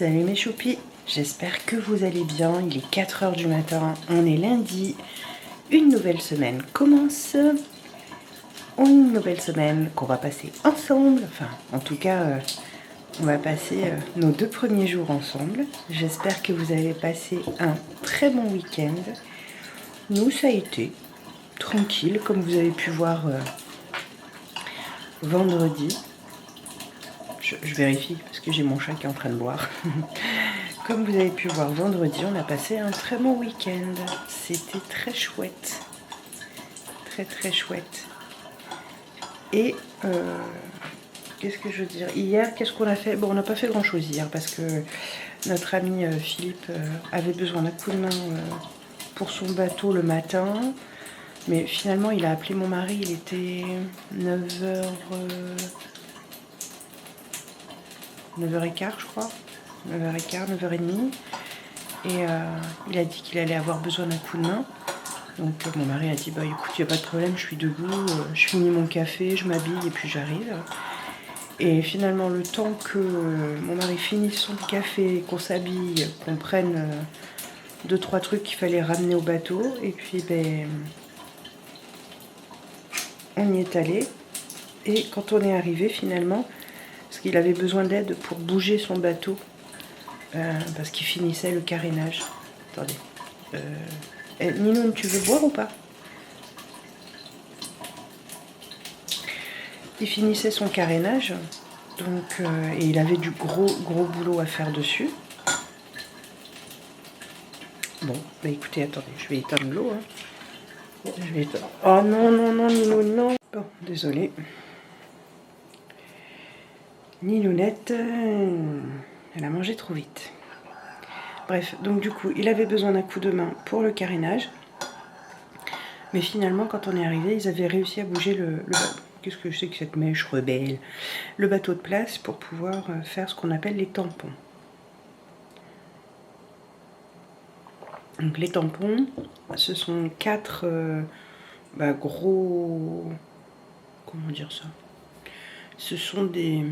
Salut mes choupis, j'espère que vous allez bien, il est 4 h du matin, on est lundi, une nouvelle semaine commence, une nouvelle semaine qu'on va passer ensemble, enfin en tout cas on va passer nos 2 premiers jours ensemble. J'espère que vous avez passé un très bon week-end. Nous ça a été tranquille comme vous avez pu voir vendredi. Je vérifie parce que j'ai mon chat qui est en train de boire. Comme vous avez pu voir vendredi, on a passé un très bon week-end. C'était très chouette. Très chouette. Et qu'est-ce que je veux dire? Hier, qu'est-ce qu'on a fait? Bon, on n'a pas fait grand-chose hier parce que notre ami Philippe avait besoin d'un coup de main pour son bateau le matin. Mais finalement, il a appelé mon mari, il était 9h... 9h15 je crois, 9h15, 9h30 et il a dit qu'il allait avoir besoin d'un coup de main. Donc mon mari a dit bah écoute, il n'y a pas de problème, je suis debout, je finis mon café, je m'habille et puis j'arrive. Et finalement le temps que mon mari finisse son café, qu'on s'habille, qu'on prenne 2-3 trucs qu'il fallait ramener au bateau, et puis ben on y est allé. Et quand on est arrivé finalement, parce qu'il avait besoin d'aide pour bouger son bateau, parce qu'il finissait le carénage. Attendez. Ninoune, tu veux boire ou pas? Il finissait son carénage, donc, et il avait du gros boulot à faire dessus. Bon, bah écoutez, attendez, je vais éteindre l'eau. Hein. Je vais éteindre... Oh non, Ninoune, non. Bon, désolé. Ninounette, elle a mangé trop vite. Bref, donc du coup, il avait besoin d'un coup de main pour le carénage. Mais finalement, quand on est arrivé, ils avaient réussi à bouger le bateau. Qu'est-ce que je sais que cette mèche rebelle? Le bateau de place pour pouvoir faire ce qu'on appelle les tampons. Donc les tampons, ce sont 4 gros... Comment dire ça? Ce sont des...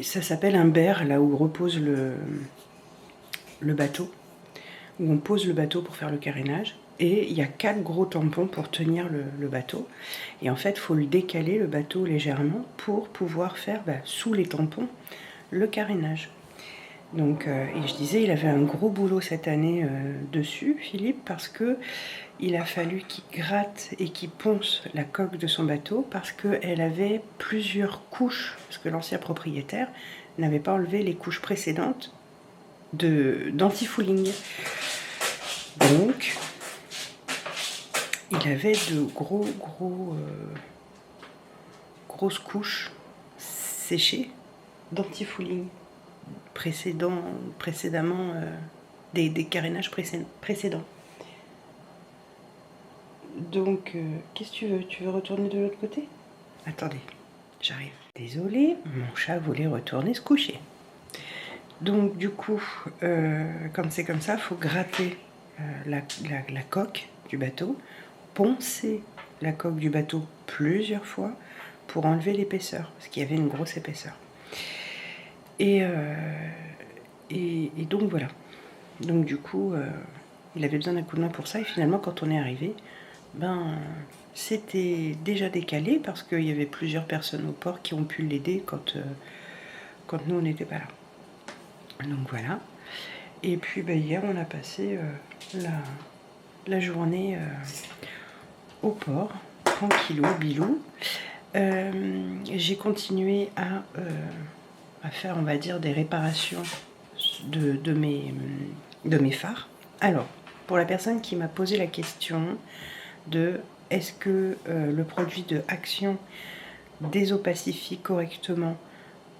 Ça s'appelle un berre, là où repose le bateau. Où on pose le bateau pour faire le carénage. Et il y a 4 gros tampons pour tenir le bateau. Et en fait, il faut le décaler, le bateau, légèrement pour pouvoir faire, sous les tampons, le carénage. Donc, et je disais, il avait un gros boulot cette année dessus, Philippe, parce que il a fallu qu'il gratte et qu'il ponce la coque de son bateau parce qu'elle avait plusieurs couches, parce que l'ancien propriétaire n'avait pas enlevé les couches précédentes d'anti-fouling. Donc, il avait de grosses couches séchées d'anti-fouling précédemment des carénages précédents. Donc, qu'est-ce que tu veux? Tu veux retourner de l'autre côté? Attendez, j'arrive. Désolée, mon chat voulait retourner se coucher. Donc, du coup, comme c'est comme ça, il faut gratter la coque du bateau, poncer la coque du bateau plusieurs fois pour enlever l'épaisseur, parce qu'il y avait une grosse épaisseur. Et donc voilà. Donc du coup, il avait besoin d'un coup de main pour ça. Et finalement, quand on est arrivé, c'était déjà décalé parce qu'il y avait plusieurs personnes au port qui ont pu l'aider quand nous on n'était pas là. Donc voilà. Et puis hier, on a passé la journée au port, tranquillou, bilou. J'ai continué à faire, on va dire, des réparations de mes phares. Alors, pour la personne qui m'a posé la question de est-ce que le produit de Action désopacifie correctement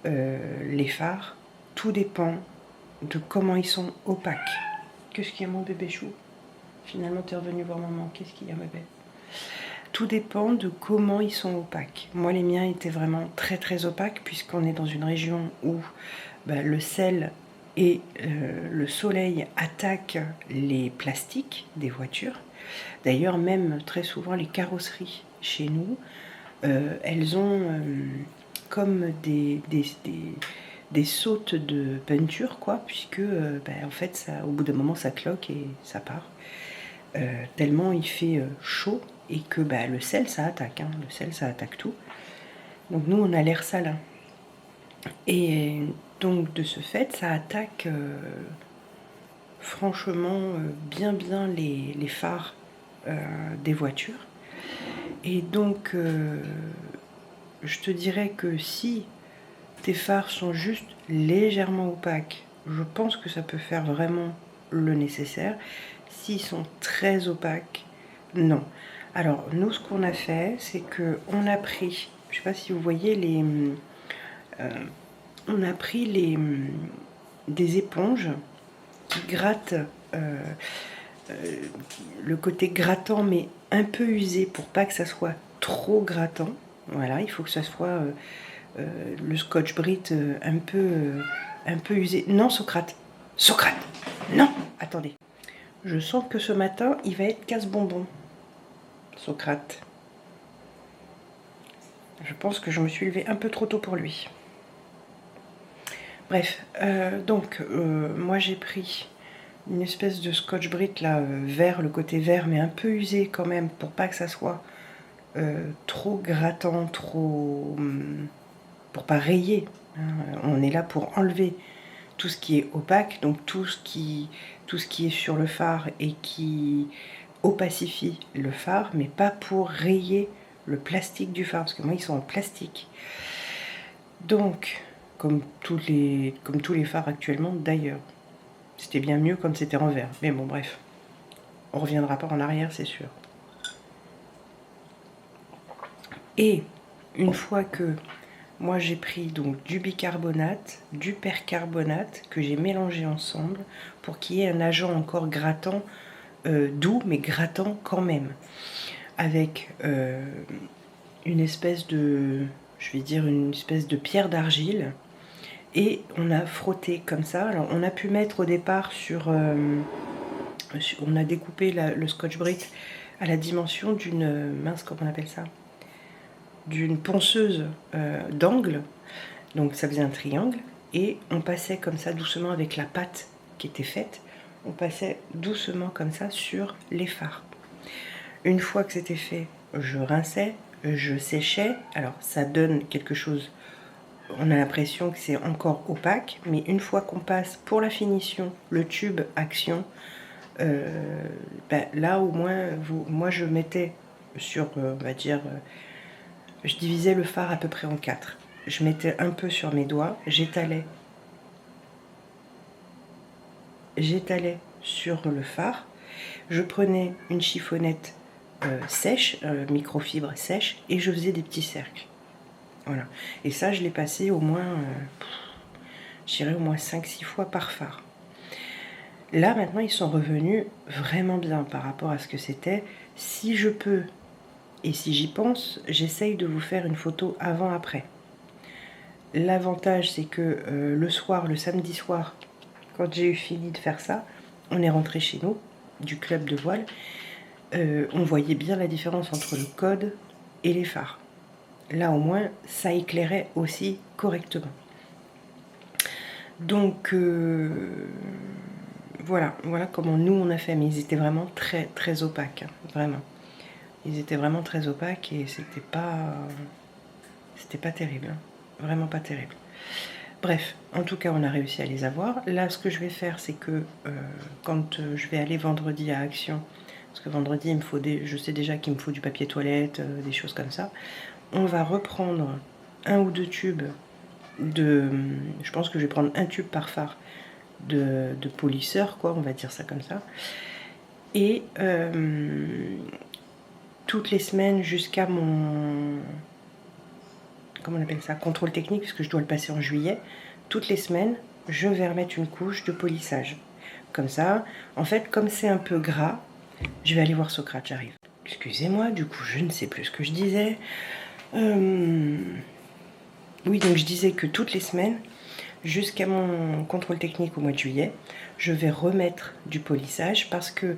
les phares, tout dépend de comment ils sont opaques. Qu'est-ce qu'il y a, mon bébé chou? Finalement, tu es revenu voir maman. Qu'est-ce qu'il y a, bébé? Tout dépend de comment ils sont opaques. Moi, les miens étaient vraiment très opaques puisqu'on est dans une région où le sel et le soleil attaquent les plastiques des voitures. D'ailleurs, même très souvent, les carrosseries chez nous, elles ont, comme des sautes de peinture, quoi, puisque en fait, ça, au bout d'un moment, ça cloque et ça part. Tellement il fait chaud et que le sel, ça attaque. Hein, le sel, ça attaque tout. Donc nous, on a l'air salin. Et donc, de ce fait, ça attaque franchement bien les phares des voitures. Et donc, je te dirais que si tes phares sont juste légèrement opaques, je pense que ça peut faire vraiment le nécessaire. S'ils sont très opaques, non. Alors, nous, ce qu'on a fait, c'est que on a pris, je sais pas si vous voyez on a pris des éponges qui grattent le côté grattant, mais un peu usé pour pas que ça soit trop grattant. Voilà, il faut que ça soit le Scotch Brite un peu usé. Non, Socrate, Socrate, non, attendez. Je sens que ce matin, il va être casse-bonbon, Socrate. Je pense que je me suis levée un peu trop tôt pour lui. Bref, moi j'ai pris une espèce de Scotch Brite là, vert, le côté vert, mais un peu usé quand même, pour pas que ça soit trop grattant, pour pas rayer. Hein. On est là pour enlever tout ce qui est opaque, donc tout ce qui est sur le phare et qui opacifie le phare, mais pas pour rayer le plastique du phare, parce que moi ils sont en plastique. Donc, comme tous les phares actuellement d'ailleurs. C'était bien mieux quand c'était en verre. Mais bon, bref. On reviendra pas en arrière, c'est sûr. Et une fois que moi j'ai pris donc du bicarbonate, du percarbonate que j'ai mélangé ensemble pour qu'il y ait un agent encore grattant, doux mais grattant quand même, avec une espèce de, je vais dire une espèce de pierre d'argile, et on a frotté comme ça. Alors on a pu mettre au départ on a découpé le Scotch Brite à la dimension d'une, mince, comment on appelle ça, d'une ponceuse d'angle, donc ça faisait un triangle, et on passait comme ça doucement avec la pâte qui était faite, on passait doucement comme ça sur les phares. Une fois que c'était fait, je rinçais, je séchais, alors ça donne quelque chose, on a l'impression que c'est encore opaque, mais une fois qu'on passe pour la finition le tube action, là au moins, moi je mettais sur, on va dire, je divisais le phare à peu près en 4. Je mettais un peu sur mes doigts, j'étalais sur le phare. Je prenais une chiffonnette sèche, microfibre sèche, et je faisais des petits cercles. Voilà. Et ça, je l'ai passé au moins, je dirais au moins 5-6 fois par phare. Là, maintenant, ils sont revenus vraiment bien par rapport à ce que c'était. Si je peux, et si j'y pense, j'essaye de vous faire une photo avant-après. L'avantage, c'est que le soir, le samedi soir, quand j'ai eu fini de faire ça, on est rentré chez nous, du club de voile. On voyait bien la différence entre le code et les phares. Là, au moins, ça éclairait aussi correctement. Donc, voilà comment nous, on a fait. Mais ils étaient vraiment très, très opaques, hein, vraiment. Ils étaient vraiment très opaques et c'était pas terrible, hein. Vraiment pas terrible. Bref, en tout cas, on a réussi à les avoir. Là, ce que je vais faire, c'est que quand je vais aller vendredi à Action, parce que vendredi, il me faut je sais déjà qu'il me faut du papier toilette, des choses comme ça, on va reprendre 1 ou 2 tubes je pense que je vais prendre un tube par phare de polisseur, quoi, on va dire ça comme ça. Et toutes les semaines jusqu'à mon, comment on appelle ça, contrôle technique, puisque je dois le passer en juillet, toutes les semaines, je vais remettre une couche de polissage. Comme ça, en fait, comme c'est un peu gras, je vais aller voir Socrate, j'arrive. Excusez-moi, du coup, je ne sais plus ce que je disais. Oui, donc je disais que toutes les semaines, jusqu'à mon contrôle technique au mois de juillet, je vais remettre du polissage parce que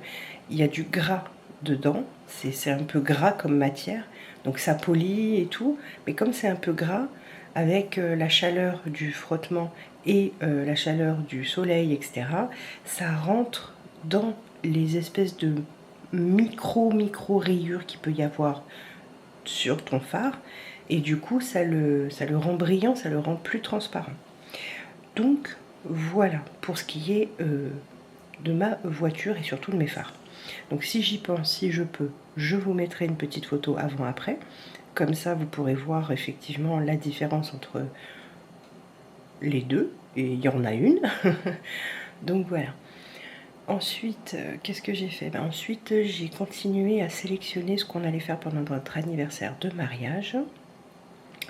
il y a du gras dedans. C'est un peu gras comme matière, donc ça polit et tout. Mais comme c'est un peu gras, avec la chaleur du frottement et la chaleur du soleil, etc., ça rentre dans les espèces de micro rayures qu'il peut y avoir sur ton phare, et du coup ça le rend brillant, ça le rend plus transparent. Donc voilà pour ce qui est de ma voiture et surtout de mes phares. Donc si j'y pense, si je peux, je vous mettrai une petite photo avant-après. Comme ça, vous pourrez voir effectivement la différence entre les deux. Et il y en a une. Donc voilà. Ensuite, qu'est-ce que j'ai fait? Ensuite, j'ai continué à sélectionner ce qu'on allait faire pendant notre anniversaire de mariage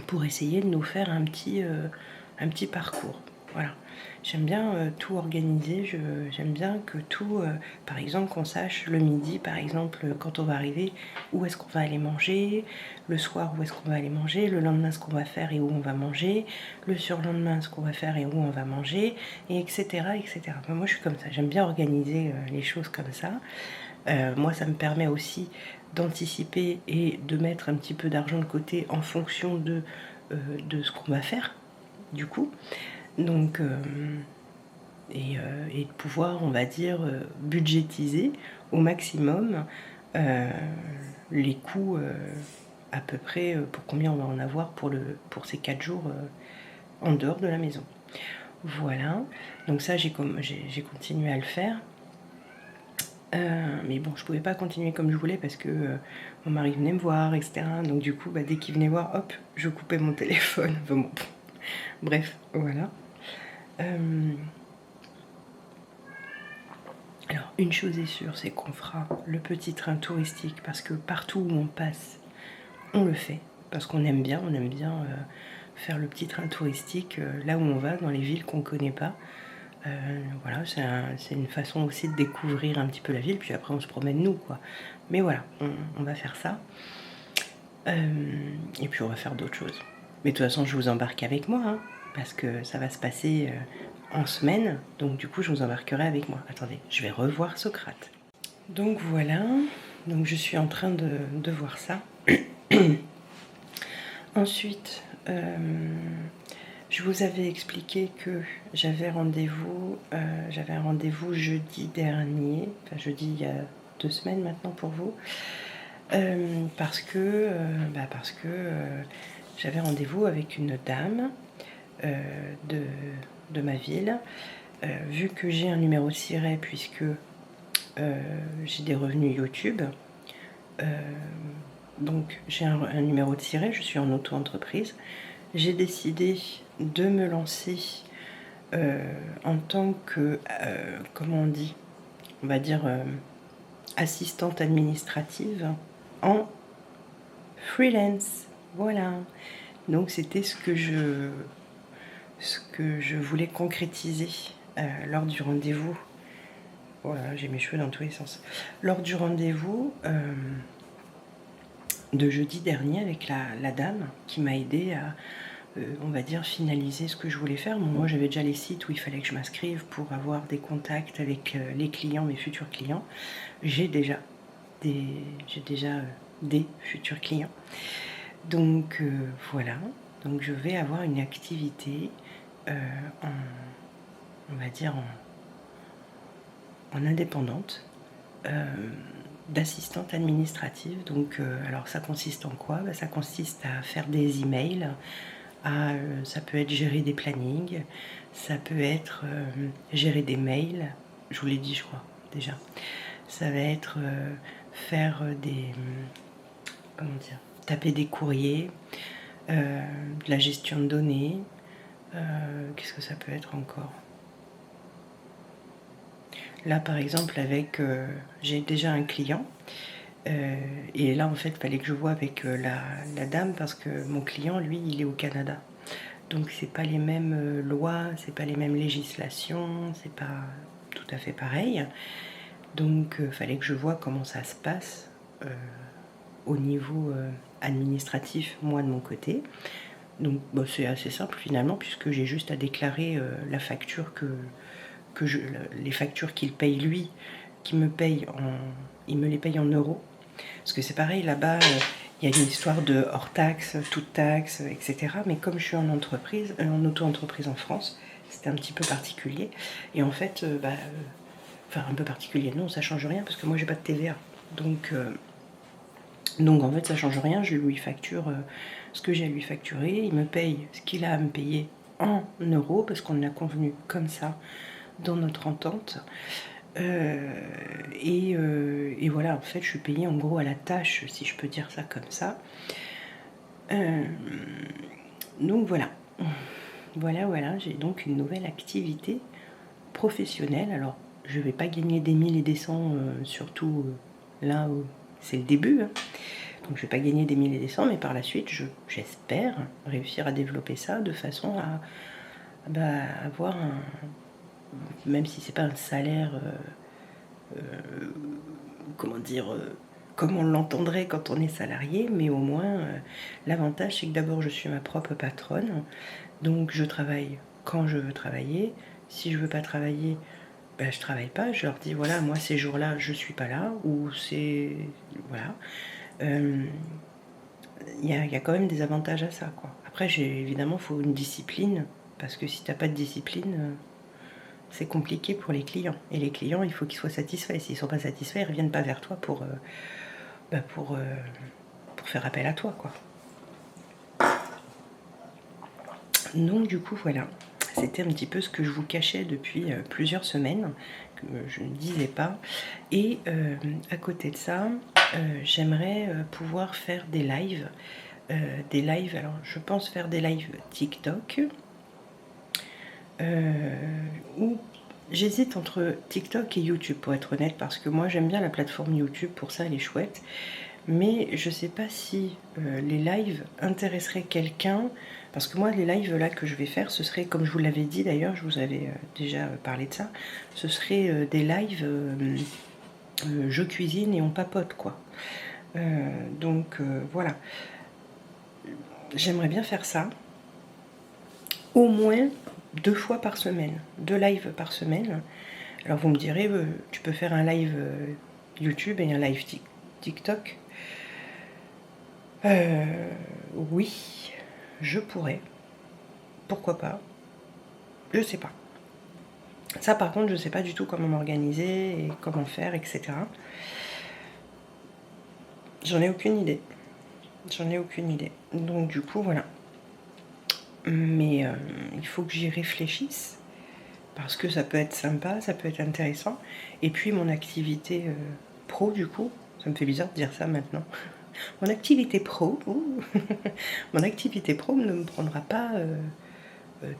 pour essayer de nous faire un petit parcours. Voilà. J'aime bien tout organiser, j'aime bien que tout, par exemple, qu'on sache le midi, par exemple, quand on va arriver, où est-ce qu'on va aller manger, le soir, où est-ce qu'on va aller manger, le lendemain, ce qu'on va faire et où on va manger, le surlendemain, ce qu'on va faire et où on va manger, et etc. etc. Enfin, moi, je suis comme ça, j'aime bien organiser les choses comme ça. Moi, ça me permet aussi d'anticiper et de mettre un petit peu d'argent de côté en fonction de ce qu'on va faire, du coup. Donc, et de pouvoir, on va dire, budgétiser au maximum les coûts à peu près pour combien on va en avoir pour ces 4 jours en dehors de la maison. Voilà, donc ça j'ai continué à le faire. Mais bon, je pouvais pas continuer comme je voulais parce que mon mari venait me voir, etc. Donc du coup, dès qu'il venait voir, hop, je coupais mon téléphone. Enfin, bon. Bref, voilà. Alors, une chose est sûre, c'est qu'on fera le petit train touristique parce que partout où on passe, on le fait. Parce qu'on aime bien, faire le petit train touristique là où on va, dans les villes qu'on ne connaît pas. Voilà, c'est une façon aussi de découvrir un petit peu la ville, puis après on se promène nous, quoi. Mais voilà, on va faire ça. Et puis on va faire d'autres choses. Mais de toute façon, je vous embarque avec moi, hein, parce que ça va se passer en semaine. Donc du coup, je vous embarquerai avec moi. Attendez, je vais revoir Socrate. Donc voilà, donc je suis en train de voir ça. Ensuite, je vous avais expliqué que j'avais un rendez-vous jeudi dernier, enfin jeudi il y a 2 semaines maintenant pour vous, parce que j'avais rendez-vous avec une dame de ma ville. Vu que j'ai un numéro de siret, puisque j'ai des revenus YouTube, donc j'ai un numéro de siret, je suis en auto-entreprise, j'ai décidé de me lancer en tant que, comment on dit, on va dire assistante administrative en freelance. Voilà. Donc c'était ce que je voulais concrétiser lors du rendez-vous. Voilà, j'ai mes cheveux dans tous les sens. Lors du rendez-vous de jeudi dernier avec la dame qui m'a aidé à, on va dire, finaliser ce que je voulais faire. Bon, moi, j'avais déjà les sites où il fallait que je m'inscrive pour avoir des contacts avec les clients, mes futurs clients. J'ai déjà des futurs clients. Donc, voilà. Donc, je vais avoir une activité on va dire, en indépendante, d'assistante administrative. Donc, alors ça consiste en quoi? Ça consiste à faire des emails, ça peut être gérer des plannings, ça peut être gérer des mails, je vous l'ai dit je crois déjà. Ça va être faire comment dire, taper des courriers, de la gestion de données, qu'est-ce que ça peut être encore? Là, par exemple, j'ai déjà un client. Et là, en fait, il fallait que je voie avec la dame parce que mon client, lui, il est au Canada. Donc, c'est pas les mêmes lois, c'est pas les mêmes législations, c'est pas tout à fait pareil. Donc, il fallait que je voie comment ça se passe au niveau administratif, moi, de mon côté. Donc, c'est assez simple finalement, puisque j'ai juste à déclarer la facture les factures qu'il paye lui, il me les paye en euros. Parce que c'est pareil, là-bas, il y a une histoire de hors taxe, toute taxe, etc. Mais comme je suis en entreprise, en auto-entreprise en France, c'était un petit peu particulier. Et en fait, enfin un peu particulier, non, ça change rien parce que moi j'ai pas de TVA. Donc en fait ça change rien, je lui facture ce que j'ai à lui facturer, il me paye ce qu'il a à me payer en euros parce qu'on a convenu comme ça dans notre entente. Et voilà, en fait je suis payée en gros à la tâche, si je peux dire ça comme ça. Donc voilà. Voilà, j'ai donc une nouvelle activité professionnelle. Alors, je ne vais pas gagner des 1000 et des 100, surtout là où c'est le début. Hein. Donc, je ne vais pas gagner des 1000 et des 100, mais par la suite, j'espère réussir à développer ça de façon à avoir un. Même si c'est pas un salaire. Comment dire comme on l'entendrait quand on est salarié, mais au moins, l'avantage, c'est que d'abord, je suis ma propre patronne. Donc je travaille quand je veux travailler. Si je veux pas travailler, ben, je travaille pas. Je leur dis voilà, moi ces jours-là, je suis pas là. Ou c'est. Voilà. Il y a quand même des avantages à ça, quoi. Après, évidemment, il faut une discipline. Parce que si t'as pas de discipline, c'est compliqué pour les clients. Et les clients, il faut qu'ils soient satisfaits. S'ils sont pas satisfaits, ils reviennent pas vers toi pour faire appel à toi, quoi. Donc du coup voilà, c'était un petit peu ce que je vous cachais depuis plusieurs semaines, que je ne disais pas. Et à côté de ça, j'aimerais pouvoir faire des lives. Alors je pense faire des lives TikTok. Ou j'hésite entre TikTok et YouTube pour être honnête, parce que moi j'aime bien la plateforme YouTube, pour ça elle est chouette. Mais je sais pas si les lives intéresseraient quelqu'un, parce que moi les lives là que je vais faire, ce serait, comme je vous l'avais dit d'ailleurs, je vous avais déjà parlé de ça, ce serait des lives je cuisine et on papote, quoi. Donc voilà, j'aimerais bien faire ça, au moins 2 fois par semaine, 2 lives par semaine. Alors vous me direz, tu peux faire un live YouTube et un live TikTok. Oui, je pourrais. Pourquoi pas? Je sais pas. Ça par contre, je sais pas du tout comment m'organiser et comment faire, etc. J'en ai aucune idée. Donc du coup, voilà. Mais il faut que j'y réfléchisse. Parce que ça peut être sympa, ça peut être intéressant. Et puis mon activité pro, du coup, ça me fait bizarre de dire ça maintenant. Mon activité pro, mon activité pro ne me prendra pas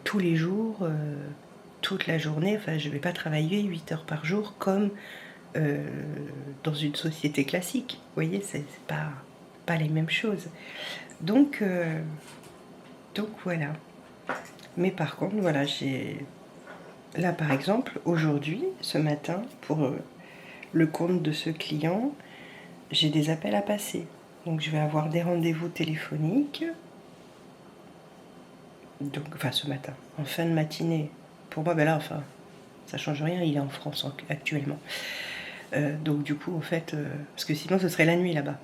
tous les jours, toute la journée. Enfin, je ne vais pas travailler 8 heures par jour comme dans une société classique. Vous voyez, c'est pas les mêmes choses. Donc voilà. Mais par contre, voilà, là par exemple, aujourd'hui, ce matin, pour le compte de ce client, j'ai des appels à passer. Donc je vais avoir des rendez-vous téléphoniques. Donc, enfin ce matin, en fin de matinée. Pour moi, ben là, enfin, ça change rien, il est en France actuellement. Donc du coup, en fait, parce que sinon ce serait la nuit là-bas.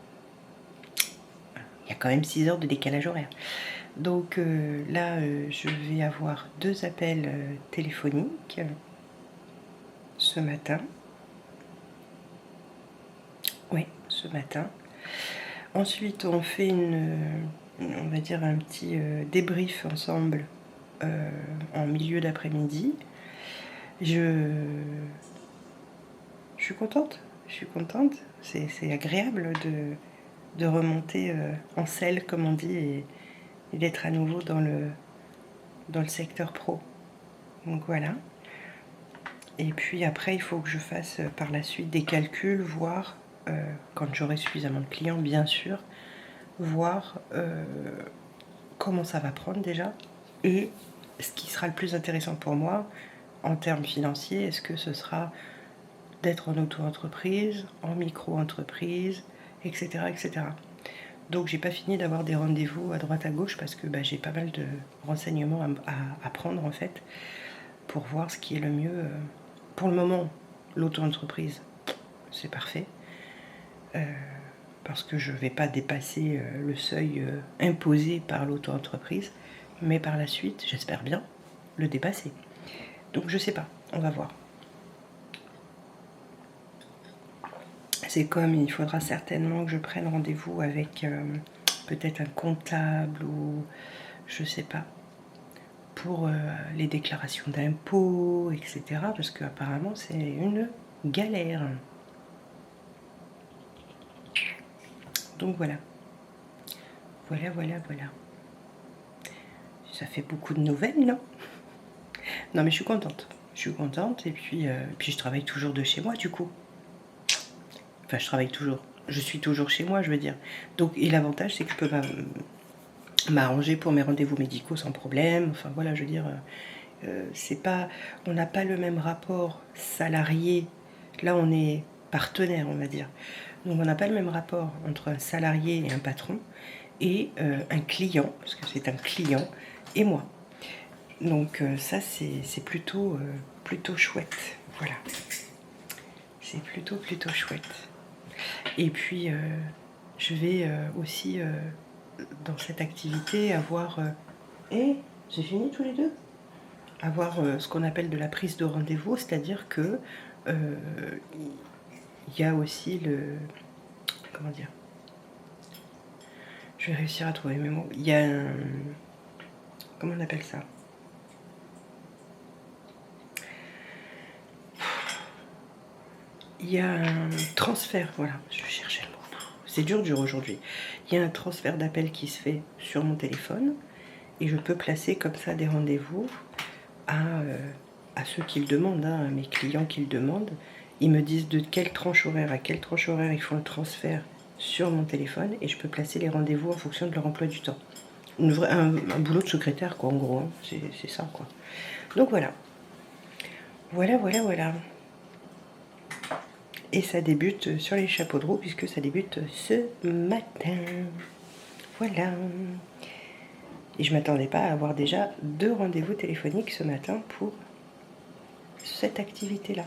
Il y a quand même 6 heures de décalage horaire. Donc là, je vais avoir 2 appels téléphoniques ce matin. Oui, ce matin. Ensuite, on fait on va dire un petit débrief ensemble en milieu d'après-midi. Je suis contente. C'est agréable de remonter en selle, comme on dit, et d'être à nouveau dans le secteur pro. Donc voilà. Et puis après, il faut que je fasse par la suite des calculs, voir, quand j'aurai suffisamment de clients, bien sûr, voir comment ça va prendre déjà, et ce qui sera le plus intéressant pour moi en termes financiers. Est-ce que ce sera d'être en auto-entreprise, en micro-entreprise, etc., etc. Donc j'ai pas fini d'avoir des rendez-vous à droite à gauche, parce que j'ai pas mal de renseignements à prendre en fait, pour voir ce qui est le mieux. Pour le moment, l'auto-entreprise, c'est parfait. parce que je ne vais pas dépasser le seuil imposé par l'auto-entreprise, mais par la suite, j'espère bien, le dépasser. Donc je sais pas, on va voir. C'est comme il faudra certainement que je prenne rendez-vous avec peut-être un comptable ou je sais pas, pour les déclarations d'impôts, etc. Parce qu'apparemment c'est une galère. Donc voilà. Voilà. Ça fait beaucoup de nouvelles, non? Non mais je suis contente. Je suis contente et puis je travaille toujours de chez moi du coup. Enfin je travaille toujours. Je suis toujours chez moi, je veux dire. Donc, et l'avantage c'est que je peux m'arranger pour mes rendez-vous médicaux sans problème. Enfin voilà, je veux dire, c'est pas, on n'a pas le même rapport salarié. Là, on est partenaire, on va dire. Donc on n'a pas le même rapport entre un salarié et un patron et un client, parce que c'est un client, et moi. Donc ça, c'est plutôt chouette. Voilà. C'est plutôt chouette. Et puis, je vais aussi, dans cette activité, avoir... j'ai fini tous les deux? Avoir ce qu'on appelle de la prise de rendez-vous, c'est-à-dire que il y a aussi le... Comment dire? Je vais réussir à trouver mes mots. Il y a un... Comment on appelle ça? Il y a un transfert, voilà, je cherchais le mot. C'est dur aujourd'hui. Il y a un transfert d'appel qui se fait sur mon téléphone et je peux placer comme ça des rendez-vous à ceux qui le demandent, hein, à mes clients qui le demandent. Ils me disent de quelle tranche horaire à quelle tranche horaire ils font le transfert sur mon téléphone et je peux placer les rendez-vous en fonction de leur emploi du temps. Un boulot de secrétaire, quoi, en gros, hein. C'est ça, quoi. Donc voilà. Voilà. Et ça débute sur les chapeaux de roue puisque ça débute ce matin. Voilà. Et je ne m'attendais pas à avoir déjà 2 rendez-vous téléphoniques ce matin pour cette activité-là.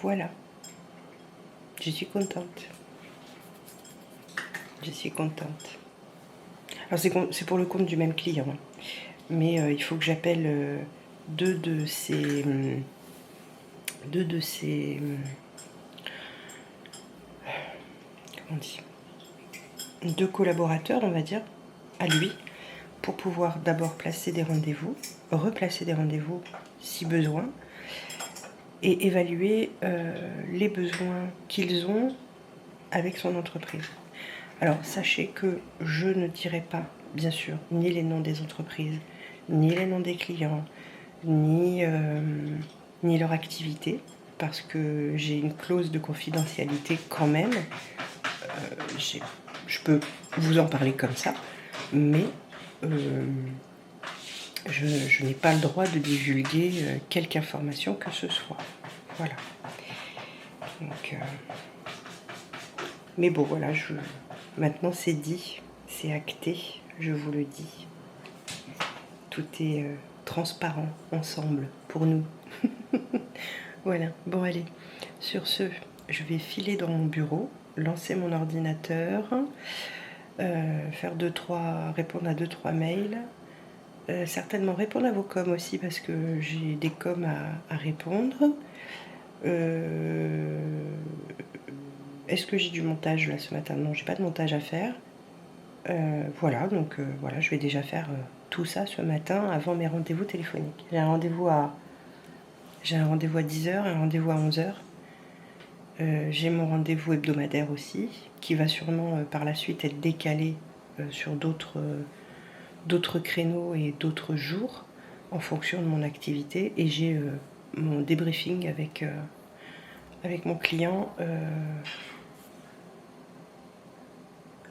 Voilà. Je suis contente. Alors c'est pour le compte du même client. Hein. Mais il faut que j'appelle deux de ses comment on dit, 2 collaborateurs, on va dire, à lui, pour pouvoir d'abord placer des rendez-vous, replacer des rendez-vous si besoin, et évaluer les besoins qu'ils ont avec son entreprise. Alors sachez que je ne dirai pas, bien sûr, ni les noms des entreprises, ni les noms des clients, ni leur activité, parce que j'ai une clause de confidentialité quand même. Je peux vous en parler comme ça, mais je n'ai pas le droit de divulguer quelque information que ce soit. Voilà. Donc, mais bon, voilà, maintenant c'est dit, c'est acté, je vous le dis. Tout est transparent ensemble pour nous. Voilà, bon allez, sur ce, je vais filer dans mon bureau, lancer mon ordinateur, répondre à 2-3 mails, certainement répondre à vos coms aussi parce que j'ai des coms à répondre. Est-ce que j'ai du montage là ce matin? Non, j'ai pas de montage à faire. Voilà, donc voilà, je vais déjà faire tout ça ce matin avant mes rendez-vous téléphoniques. J'ai un rendez-vous à 10h, un rendez-vous à 11h. J'ai mon rendez-vous hebdomadaire aussi, qui va sûrement par la suite être décalé sur d'autres créneaux et d'autres jours en fonction de mon activité. Et j'ai mon débriefing avec mon client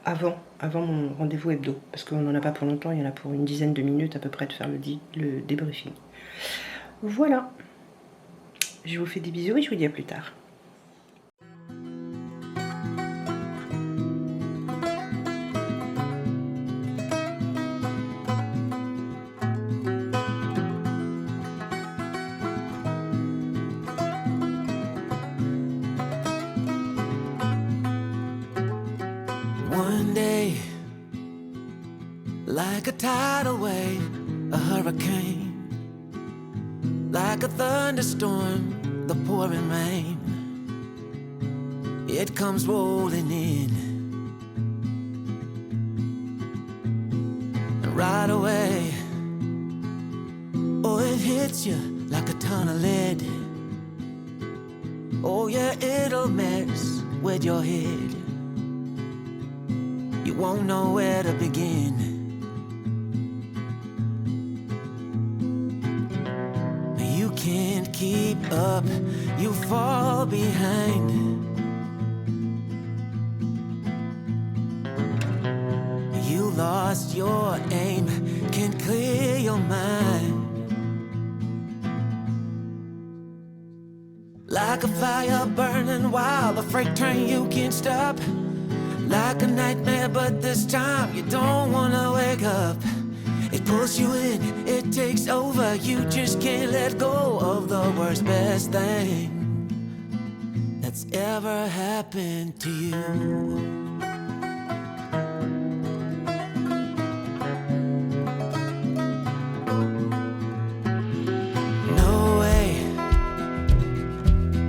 avant mon rendez-vous hebdo, parce qu'on n'en a pas pour longtemps, il y en a pour une dizaine de minutes à peu près de faire le débriefing. Voilà, je vous fais des bisous et je vous dis à plus tard. One day, like a tidal wave, a hurricane, like a thunderstorm, the pouring rain, it comes rolling in. And right away, oh, it hits you like a ton of lead. Oh yeah, it'll mess with your head. You won't know where to begin. You can't keep up, you fall behind. You lost your aim, can't clear your mind. Like a fire burning wild, a freight train you can't stop. Like a nightmare, but this time you don't wanna wake up. It pulls you in, it takes over, you just can't let go of the worst, best thing that's ever happened to you. No way,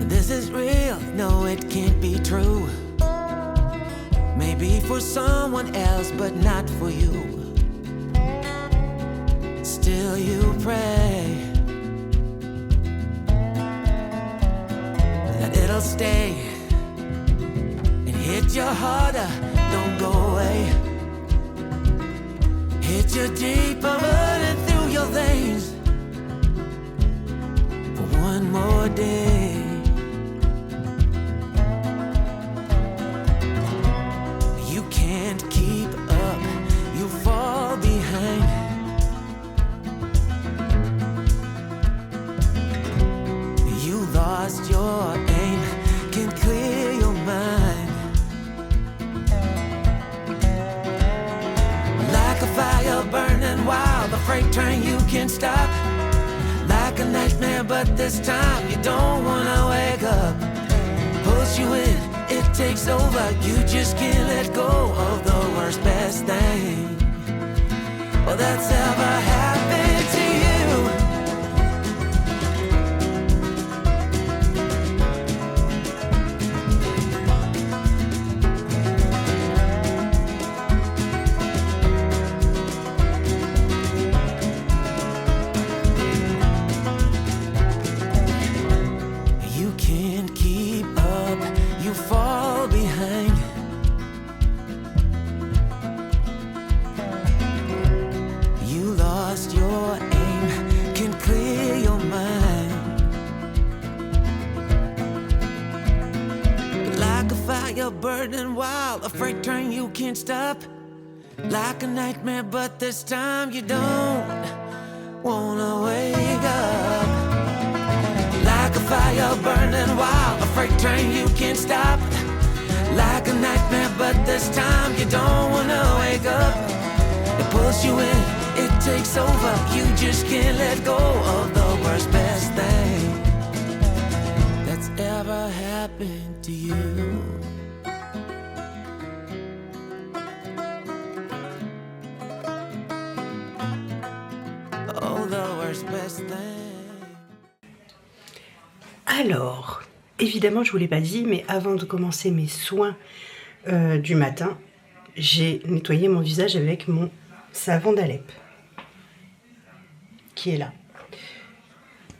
this is real, no it can't be true. Maybe for someone else, but not for you. Still you pray that it'll stay and hit you harder, don't go away. Hit you deeper, running through your veins for one more day. You can't keep up, you fall behind. You lost your aim, can't clear your mind. Like a fire burning wild, a freight train you can't stop. Like a nightmare, but this time you don't wanna wake up. Pulls you in, it takes over, you just can't let go of the worst, best thing, well, that's ever happened to you. You can't keep up, you fall behind. You lost your aim, can't clear your mind. Like a fire burning wild, a freight train you can't stop. Like a nightmare, but this time you don't wanna wake up. Like a fire burning wild, a freight train you can't stop. Like a nightmare, but this time you don't wanna wake up. It pulls you in, it takes over, you just can't let go of the worst, best thing that's ever happened to you. Oh, the worst, best thing. Alors, évidemment, je vous l'ai pas dit, mais avant de commencer mes soins du matin, j'ai nettoyé mon visage avec mon savon d'Alep, qui est là.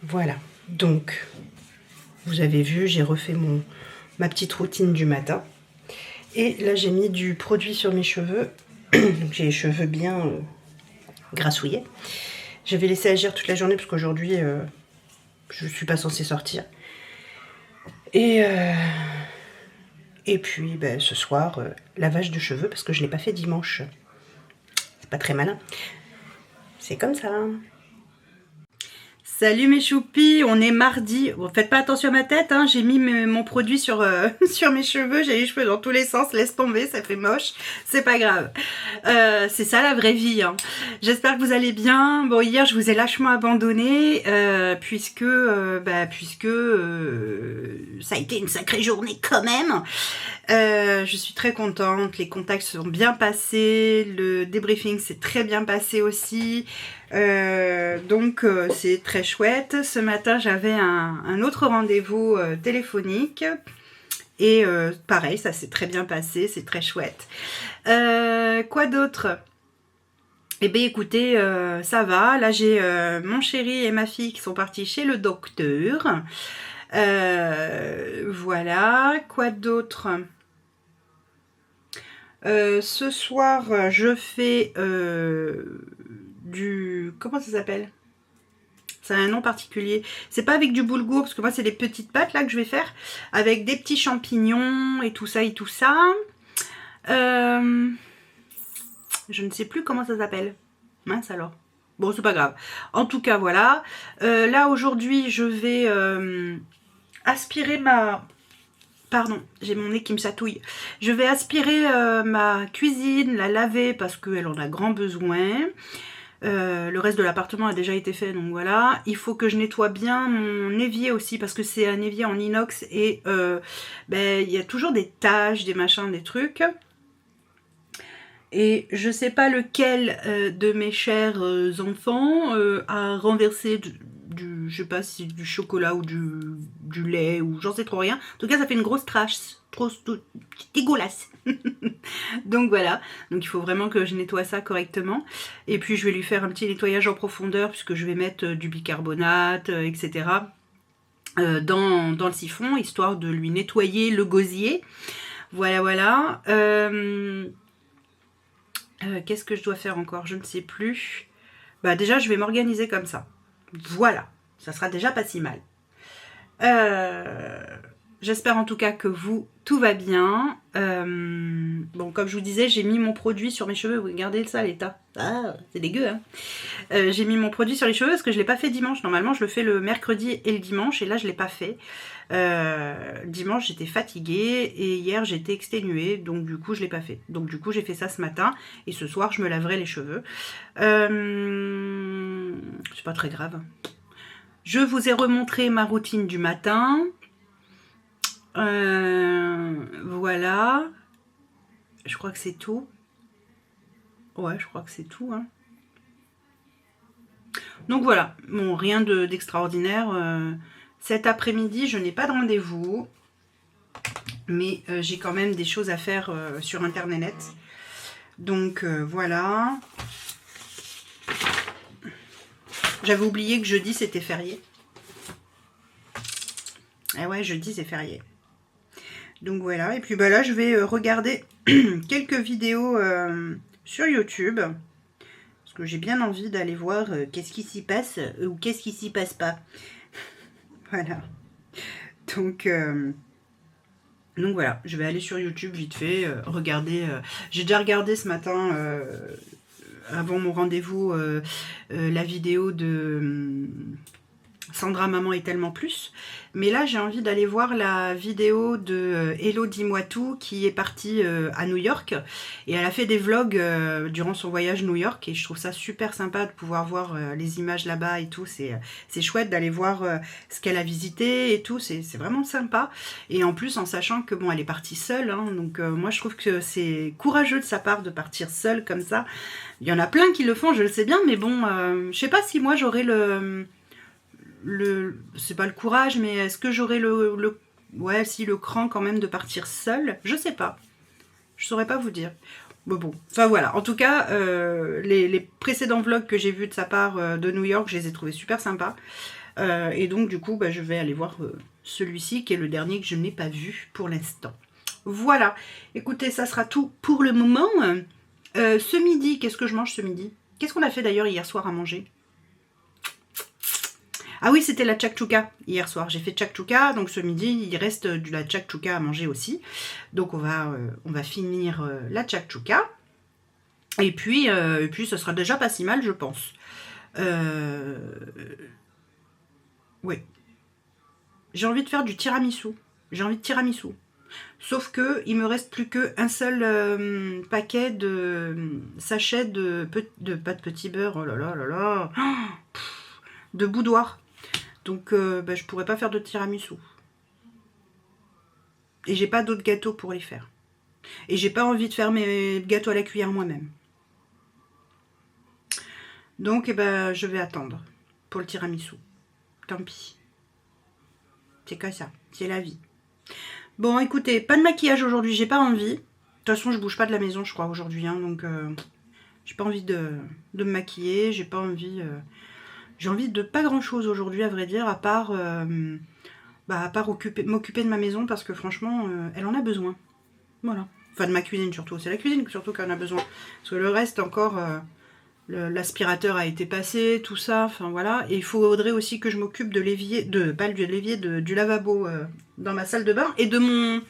Voilà, donc, vous avez vu, j'ai refait ma petite routine du matin. Et là, j'ai mis du produit sur mes cheveux. Donc, j'ai les cheveux bien grassouillés. Je vais laisser agir toute la journée, parce qu'aujourd'hui, je ne suis pas censée sortir. Et puis ben, ce soir, lavage de cheveux parce que je ne l'ai pas fait dimanche. C'est pas très malin. C'est comme ça. Salut mes choupis, on est mardi. Bon, faites pas attention à ma tête, hein. J'ai mis mon produit sur, sur mes cheveux. J'ai les cheveux dans tous les sens, laisse tomber, ça fait moche. C'est pas grave. C'est ça la vraie vie, hein. J'espère que vous allez bien. Bon, hier je vous ai lâchement abandonné puisque ça a été une sacrée journée quand même. Je suis très contente, les contacts se sont bien passés, le débriefing s'est très bien passé aussi. Donc c'est très chouette. Ce matin j'avais un autre rendez-vous téléphonique et pareil, ça s'est très bien passé, c'est très chouette. Quoi d'autre? Eh bien écoutez, ça va, là j'ai mon chéri et ma fille qui sont partis chez le docteur. Voilà, quoi d'autre? Ce soir je fais du... Comment ça s'appelle? Ça a un nom particulier. C'est pas avec du boulgour, parce que moi c'est des petites pâtes là que je vais faire. Avec des petits champignons et tout ça et tout ça. Je ne sais plus comment ça s'appelle. Mince alors. Bon, c'est pas grave. En tout cas, voilà. Là aujourd'hui, je vais aspirer ma... Pardon, j'ai mon nez qui me chatouille. Je vais aspirer ma cuisine, la laver parce qu'elle en a grand besoin. Le reste de l'appartement a déjà été fait, donc voilà. Il faut que je nettoie bien mon évier aussi parce que c'est un évier en inox et il y a toujours des taches, des machins, des trucs. Et je sais pas lequel de mes chers enfants a renversé je sais pas si du chocolat ou du lait ou j'en sais trop rien. En tout cas, ça fait une grosse trace, trop dégueulasse. Donc voilà, donc il faut vraiment que je nettoie ça correctement. Et puis je vais lui faire un petit nettoyage en profondeur puisque je vais mettre du bicarbonate, etc. Dans le siphon, histoire de lui nettoyer le gosier. Voilà, voilà. Qu'est-ce que je dois faire encore? Je ne sais plus. Bah déjà, je vais m'organiser comme ça. Voilà, ça sera déjà pas si mal. J'espère en tout cas que tout va bien. Bon, comme je vous disais, j'ai mis mon produit sur mes cheveux. Vous regardez ça, l'état. Ah, c'est dégueu, hein. J'ai mis mon produit sur les cheveux parce que je ne l'ai pas fait dimanche. Normalement, je le fais le mercredi et le dimanche. Et là, je ne l'ai pas fait. Dimanche, j'étais fatiguée. Et hier, j'étais exténuée. Donc, du coup, je ne l'ai pas fait. Donc, du coup, j'ai fait ça ce matin. Et ce soir, je me laverai les cheveux. C'est pas très grave. Je vous ai remontré ma routine du matin. Voilà. Je crois que c'est tout. Ouais, je crois que c'est tout, hein. Donc voilà, bon, rien d'extraordinaire. Cet après-midi, je n'ai pas de rendez-vous. Mais j'ai quand même des choses à faire sur Internet. Donc voilà. J'avais oublié que jeudi, c'était férié. Eh ouais, jeudi, c'est férié. Donc voilà, et puis bah là, je vais regarder quelques vidéos sur YouTube. Parce que j'ai bien envie d'aller voir qu'est-ce qui s'y passe ou qu'est-ce qui s'y passe pas. Voilà. Donc voilà, je vais aller sur YouTube vite fait, regarder. J'ai déjà regardé ce matin, avant mon rendez-vous, la vidéo de... Sandra Maman est tellement plus. Mais là, j'ai envie d'aller voir la vidéo de Hello Dis-moi tout qui est partie à New York. Et elle a fait des vlogs durant son voyage New York. Et je trouve ça super sympa de pouvoir voir les images là-bas et tout. C'est chouette d'aller voir ce qu'elle a visité et tout. C'est vraiment sympa. Et en plus, en sachant que bon, elle est partie seule. Hein, donc moi, je trouve que c'est courageux de sa part de partir seule comme ça. Il y en a plein qui le font, je le sais bien. Mais bon, je sais pas si moi, j'aurais c'est pas le courage, mais est-ce que j'aurais le cran quand même de partir seule? Je sais pas. Je saurais pas vous dire. Bon. Enfin voilà. En tout cas, les précédents vlogs que j'ai vus de sa part de New York, je les ai trouvés super sympas. Et donc du coup, bah, je vais aller voir celui-ci qui est le dernier que je n'ai pas vu pour l'instant. Voilà. Écoutez, ça sera tout pour le moment. Ce midi, qu'est-ce que je mange ce midi? Qu'est-ce qu'on a fait d'ailleurs hier soir à manger? Ah oui, c'était la chakchouka hier soir. J'ai fait chakchouka, donc ce midi, il reste de la chakchouka à manger aussi. Donc on va finir la chakchouka. Et puis ce sera déjà pas si mal, je pense. Oui. J'ai envie de faire du tiramisu. J'ai envie de tiramisu. Sauf que il me reste plus qu'un seul paquet de sachets pas de petit beurre. Oh là là là là. De boudoir. Donc bah, je pourrais pas faire de tiramisu. Et j'ai pas d'autres gâteaux pour les faire. Et j'ai pas envie de faire mes gâteaux à la cuillère moi-même. Donc eh ben, je vais attendre pour le tiramisu. Tant pis. C'est comme ça. C'est la vie. Bon, écoutez, pas de maquillage aujourd'hui. J'ai pas envie. De toute façon, je bouge pas de la maison, je crois, aujourd'hui. Hein, donc, j'ai pas envie de me maquiller. J'ai pas envie... j'ai envie de pas grand-chose aujourd'hui, à vrai dire, à part m'occuper de ma maison. Parce que franchement, elle en a besoin. Voilà. Enfin, de ma cuisine surtout. C'est la cuisine surtout qu'elle en a besoin. Parce que le reste, encore... l'aspirateur a été passé, tout ça, enfin voilà. Et il faudrait aussi que je m'occupe de l'évier, du lavabo dans ma salle de bain et de mon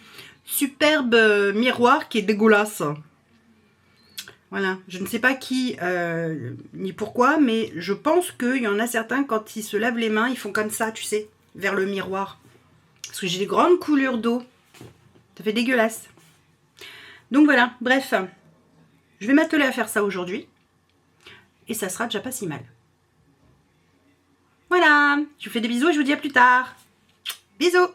superbe miroir qui est dégueulasse. Voilà, je ne sais pas qui ni pourquoi, mais je pense qu'il y en a certains, quand ils se lavent les mains, ils font comme ça, tu sais, vers le miroir. Parce que j'ai des grandes coulures d'eau. Ça fait dégueulasse. Donc voilà, bref. Je vais m'atteler à faire ça aujourd'hui. Et ça sera déjà pas si mal. Voilà, je vous fais des bisous et je vous dis à plus tard. Bisous.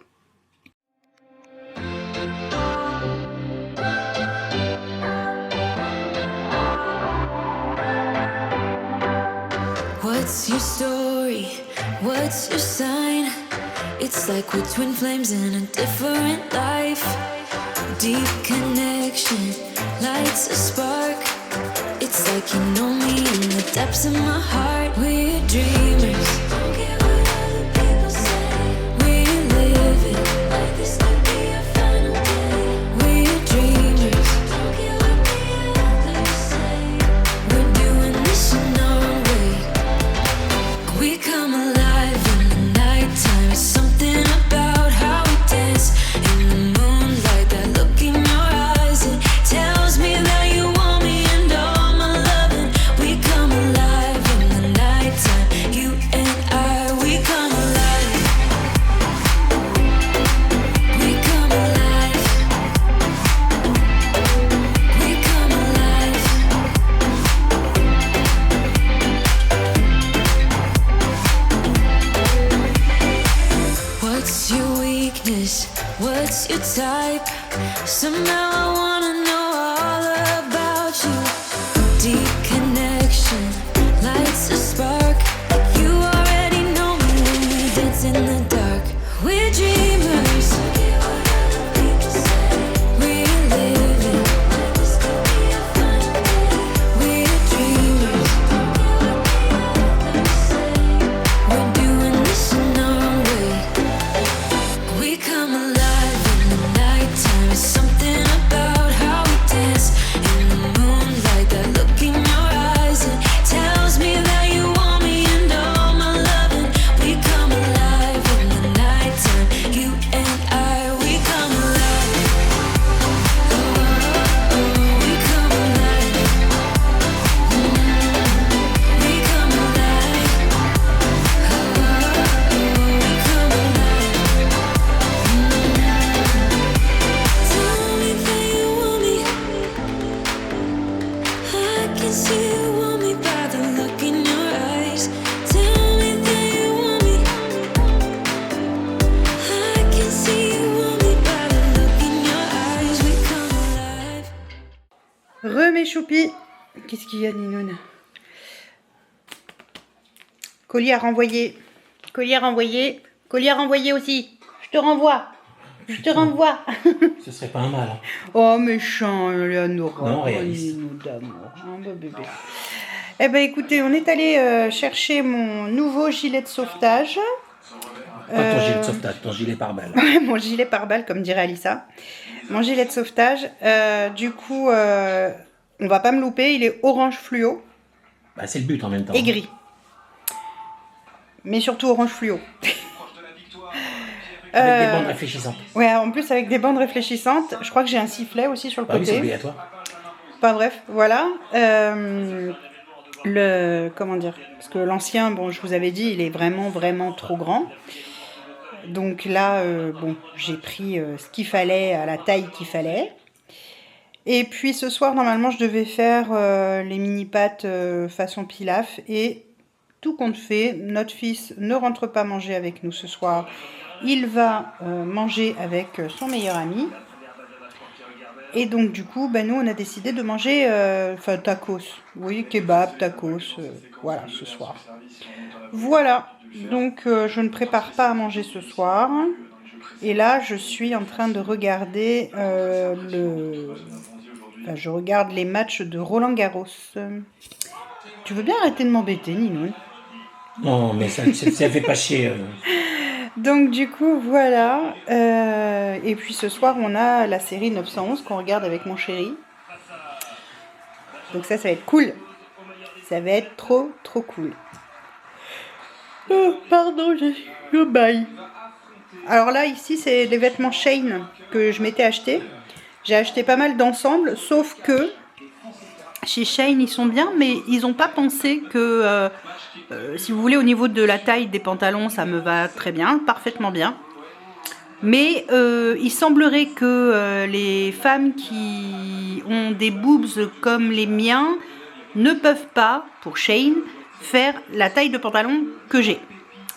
What's your story? What's your sign? It's like we're twin flames in a different life. Deep connection lights a spark. It's like you know me in the depths of my heart. We're dreamers. Don't care what other people say. We're living like this could be our final day. We're dreamers. Don't care what the others say. We're doing this in our way. We come alive in the nighttime. It's something about how we dance in the moonlight. That look in your eyes, it tells me that you want me and all my loving. We come alive in the nighttime. You and I, we come alive. We come alive. We come alive. What's your weakness? What's your type? Somehow I wanna know all about you. Deep connection lights a spark. You already know me when we dance in the dark. We're dreamers. We're living. We're dreamers. We're doing this in our way. We come alive in the nighttime. It's something about how we dance in the moonlight. That look in your eyes, it tells me that you want me and all my loving. We come alive in the nighttime. You and I, we come alive. Oh, oh, we come alive. We come alive. Oh, we come alive. Tell me that you want me. I can see you want me by the look in your eyes. Tell me that you want me. I can see you want me by the look in your eyes. We come alive. Mes choupis. Qu'est-ce qu'il y a, Ninoune? Colis à renvoyer. Colis à renvoyer. Colis à renvoyer aussi. Je te renvoie. Je te renvoie. Ce serait pas un mal. Hein. Oh, méchant, Léonora. Non, réaliste. Nino d'amour. Hein, bah, bébé. Eh ben, écoutez, on est allé chercher mon nouveau gilet de sauvetage. Pas ton gilet de sauvetage, ton gilet pare-balles. Ouais, mon gilet pare-balles, comme dirait Alissa. Mon gilet de sauvetage. Du coup, on va pas me louper. Il est orange fluo Bah, c'est le but en même temps. et gris. Mais surtout orange fluo. Avec des bandes réfléchissantes. Ouais, en plus avec des bandes réfléchissantes. Je crois que j'ai un sifflet aussi sur le Bah oui, c'est côté. obligatoire. Enfin bref, voilà. comment dire, parce que l'ancien, bon, je vous avais dit, il est vraiment trop grand. Donc là, bon, j'ai pris ce qu'il fallait à la taille qu'il fallait. Et puis ce soir, normalement, je devais faire les mini pâtes façon pilaf. Et tout compte fait, notre fils ne rentre pas manger avec nous ce soir. Il va manger avec son meilleur ami. Et donc du coup, ben, nous, on a décidé de manger tacos. Oui, kebab, tacos, voilà, ce soir. Voilà, donc je ne prépare pas à manger ce soir. Et là, je suis en train de regarder je regarde les matchs de Roland Garros. Tu veux bien arrêter de m'embêter, Ninou? Non, mais ça fait pas chier. Donc du coup, voilà. Et puis ce soir, on a la série 911 qu'on regarde avec mon chéri. Donc ça va être cool. Ça va être trop cool. Oh, pardon, j'ai eu bail. Alors là, ici, c'est des vêtements Shein que je m'étais acheté. J'ai acheté pas mal d'ensembles, sauf que chez Shein, ils sont bien, mais ils n'ont pas pensé que, si vous voulez, au niveau de la taille des pantalons, ça me va très bien, parfaitement bien. Mais il semblerait que les femmes qui ont des boobs comme les miens ne peuvent pas, pour Shein, faire la taille de pantalon que j'ai.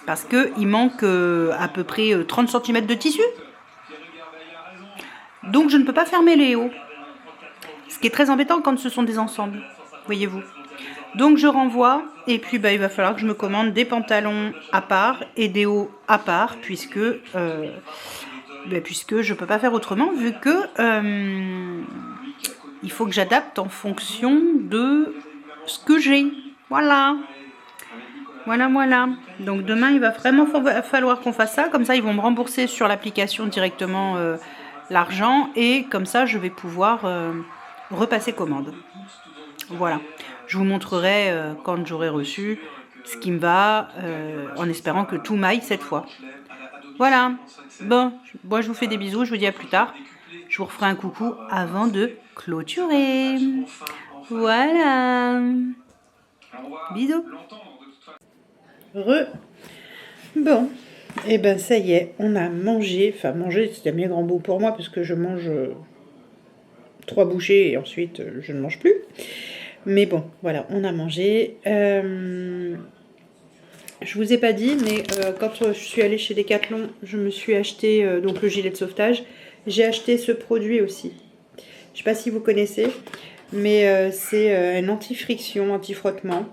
Parce qu'il manque à peu près 30 cm de tissu. Donc je ne peux pas fermer les hauts. Ce qui est très embêtant quand ce sont des ensembles, voyez-vous. Donc je renvoie et puis il va falloir que je me commande des pantalons à part et des hauts à part puisque je ne peux pas faire autrement vu que il faut que j'adapte en fonction de ce que j'ai. Voilà. Voilà. Donc demain, il va vraiment falloir qu'on fasse ça. Comme ça, ils vont me rembourser sur l'application directement l'argent. Et comme ça, je vais pouvoir repasser commande. Voilà. Je vous montrerai quand j'aurai reçu ce qui me va, en espérant que tout m'aille cette fois. Voilà. Bon, moi je vous fais des bisous. Je vous dis à plus tard. Je vous referai un coucou avant de clôturer. Voilà. Bisous. Bon, et ben ça y est, on a mangé. Enfin, manger, c'était bien grand bout pour moi parce que je mange 3 bouchées et ensuite je ne mange plus. Mais bon, voilà, on a mangé. Je vous ai pas dit, mais quand je suis allée chez Decathlon, je me suis acheté donc le gilet de sauvetage. J'ai acheté ce produit aussi. Je sais pas si vous connaissez, mais c'est un anti-friction, anti-frottement.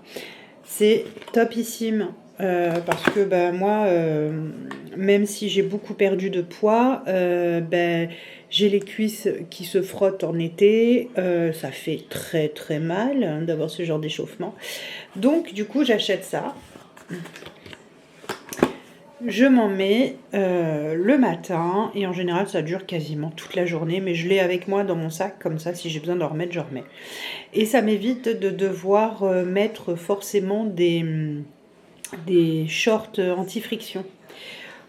C'est topissime. Parce que moi, même si j'ai beaucoup perdu de poids, j'ai les cuisses qui se frottent en été. Ça fait très mal d'avoir ce genre d'échauffement. Donc du coup, j'achète ça. Je m'en mets le matin et en général ça dure quasiment toute la journée, mais je l'ai avec moi dans mon sac, comme ça si j'ai besoin d'en remettre, je remets. Et ça m'évite de devoir mettre forcément des shorts anti-friction.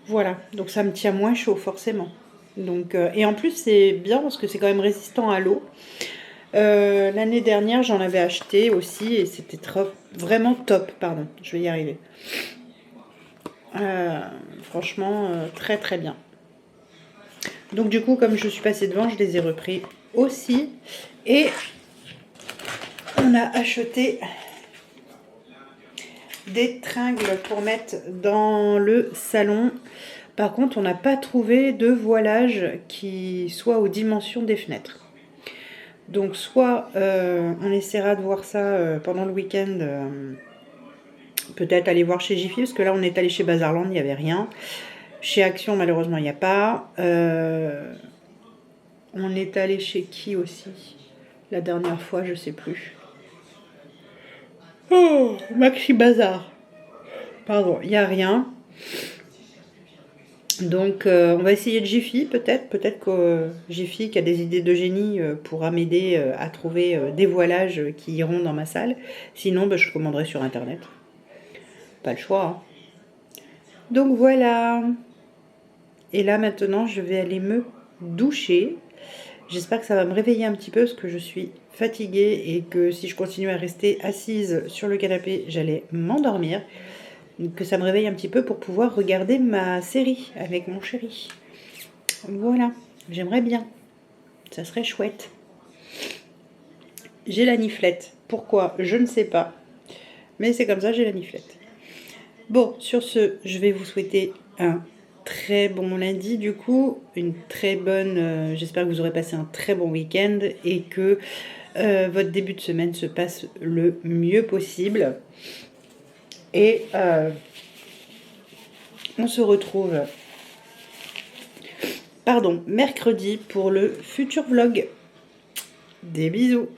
Voilà, donc ça me tient moins chaud forcément. Donc, et en plus c'est bien parce que c'est quand même résistant à l'eau. L'année dernière j'en avais acheté aussi et c'était vraiment top, pardon, je vais y arriver. Franchement très bien. Donc du coup comme je suis passée devant, je les ai repris aussi. Et on a acheté des tringles pour mettre dans le salon. Par contre, on n'a pas trouvé de voilage qui soit aux dimensions des fenêtres. Donc, soit on essaiera de voir ça pendant le week-end. Peut-être aller voir chez Jiffy, parce que là, on est allé chez Bazarland, il n'y avait rien. Chez Action, malheureusement, il n'y a pas. On est allé chez qui aussi? La dernière fois, je sais plus. Oh, Maxi Bazar. Pardon, il n'y a rien. Donc, on va essayer de Jiffy, peut-être. Peut-être que Jiffy, qui a des idées de génie, pourra m'aider à trouver des voilages qui iront dans ma salle. Sinon, je commanderai sur Internet. Pas le choix. Hein. Donc, voilà. Et là, maintenant, je vais aller me doucher. J'espère que ça va me réveiller un petit peu parce que je suis fatiguée et que si je continue à rester assise sur le canapé, j'allais m'endormir. Que ça me réveille un petit peu pour pouvoir regarder ma série avec mon chéri. Voilà, j'aimerais bien. Ça serait chouette. J'ai la niflette. Pourquoi? Je ne sais pas. Mais c'est comme ça, j'ai la niflette. Bon, sur ce, je vais vous souhaiter un très bon lundi du coup, une très bonne, j'espère que vous aurez passé un très bon week-end et que votre début de semaine se passe le mieux possible. Et on se retrouve mercredi pour le futur vlog. Des bisous.